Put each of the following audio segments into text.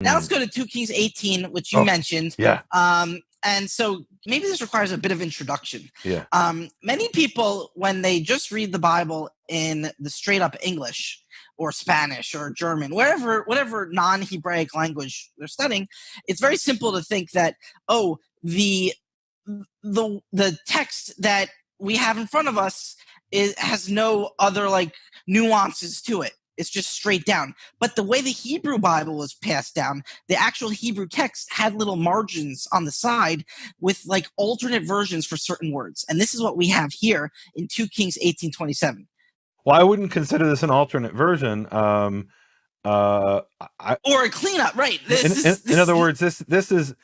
Now let's go to 2 Kings 18, which you mentioned. Yeah. And so maybe this requires a bit of introduction. Yeah. Many people, when they just read the Bible in the straight up English or Spanish or German, whatever non-Hebraic language they're studying, it's very simple to think that, oh, the text that we have in front of us has no other like nuances to it. It's just straight down. But the way the Hebrew Bible was passed down, the actual Hebrew text had little margins on the side with like alternate versions for certain words. And this is what we have here in 2 Kings 18:27. Well, I wouldn't consider this an alternate version. Or a cleanup, right? In other words, this is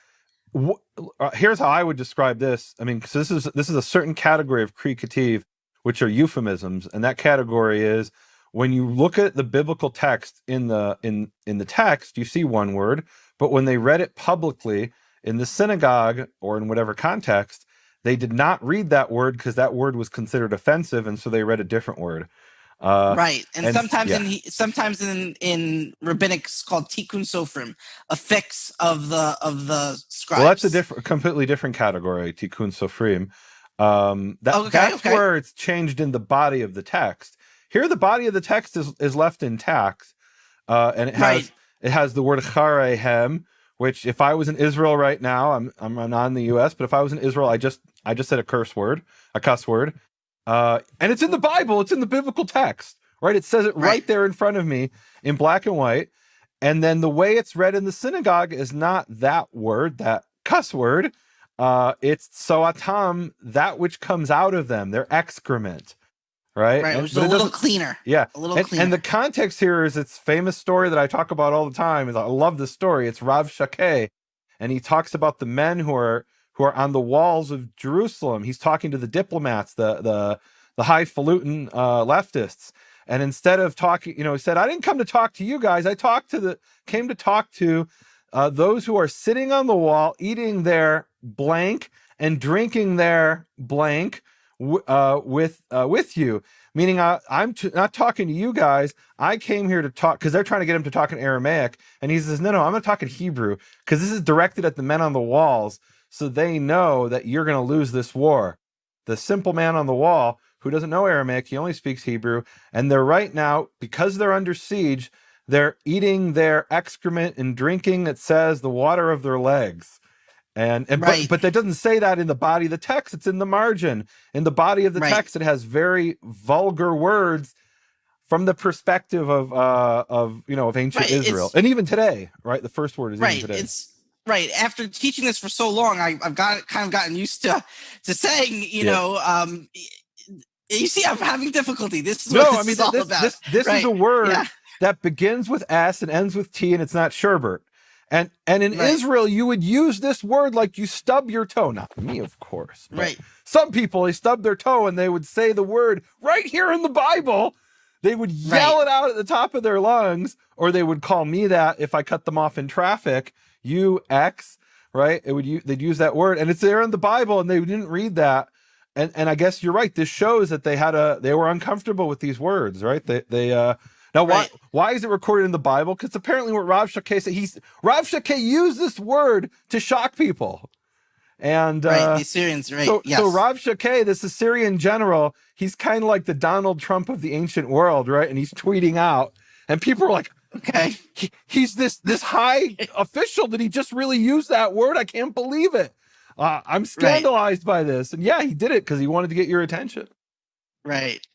here's how I would describe this. I mean, because this is a certain category of kriikativ, which are euphemisms, and that category is when you look at the biblical text in the text, you see one word, but when they read it publicly in the synagogue or in whatever context, they did not read that word because that word was considered offensive, and so they read a different word. Right, and sometimes in rabbinic it's called tikkun sofrim, a fix of the scribes. Well, that's a completely different category, tikkun sofrim. That's where it's changed in the body of the text. Here, the body of the text is left intact, and it has the word charehem, which if I was in Israel right now, I'm not in the U.S., but if I was in Israel, I just said a cuss word, and it's in the Bible, it's in the biblical text, right? It says it right there in front of me in black and white, and then the way it's read in the synagogue is not that word, that cuss word. It's soatam, that which comes out of them, their excrement. Right, it was a little cleaner. Yeah, a little cleaner. And the context here is its famous story that I talk about all the time. I love this story. It's Rav Shakeh, and he talks about the men who are on the walls of Jerusalem. He's talking to the diplomats, the highfalutin leftists, and instead of talking, he said, "I didn't come to talk to you guys. I came to talk to those who are sitting on the wall, eating their blank and drinking their blank." With you, meaning I'm not talking to you guys. I came here to talk because they're trying to get him to talk in Aramaic, and he says, no, I'm going to talk in Hebrew because this is directed at the men on the walls, so they know that you're going to lose this war. The simple man on the wall who doesn't know Aramaic, he only speaks Hebrew, and they're right now, because they're under siege, they're eating their excrement and drinking, it says, the water of their legs. But that doesn't say that in the body of the text. It's in the margin. In the body of the text, it has very vulgar words from the perspective of ancient Israel, and even today. Right, the first word is even today. It's right. After teaching this for so long, I've gotten used to saying, you see, I'm having difficulty. This is what this is all about. This is a word that begins with S and ends with T, and it's not sherbet. And in Israel, you would use this word like you stub your toe. Not me, of course. But some people, they stub their toe and they would say the word right here in the Bible. They would yell it out at the top of their lungs, or they would call me that if I cut them off in traffic. You X, right? They'd use that word, and it's there in the Bible, and they didn't read that. And I guess you're right. This shows that they were uncomfortable with these words, right? Now, why is it recorded in the Bible? Because apparently what Rav Shakeh said, Rav Shakeh used this word to shock people. And the Assyrians, So Rav Shakeh, this Assyrian general, he's kind of like the Donald Trump of the ancient world, right? And he's tweeting out, and people are like, okay, he's this high official. Did he just really use that word? I can't believe it. I'm scandalized by this. And yeah, he did it because he wanted to get your attention. Right.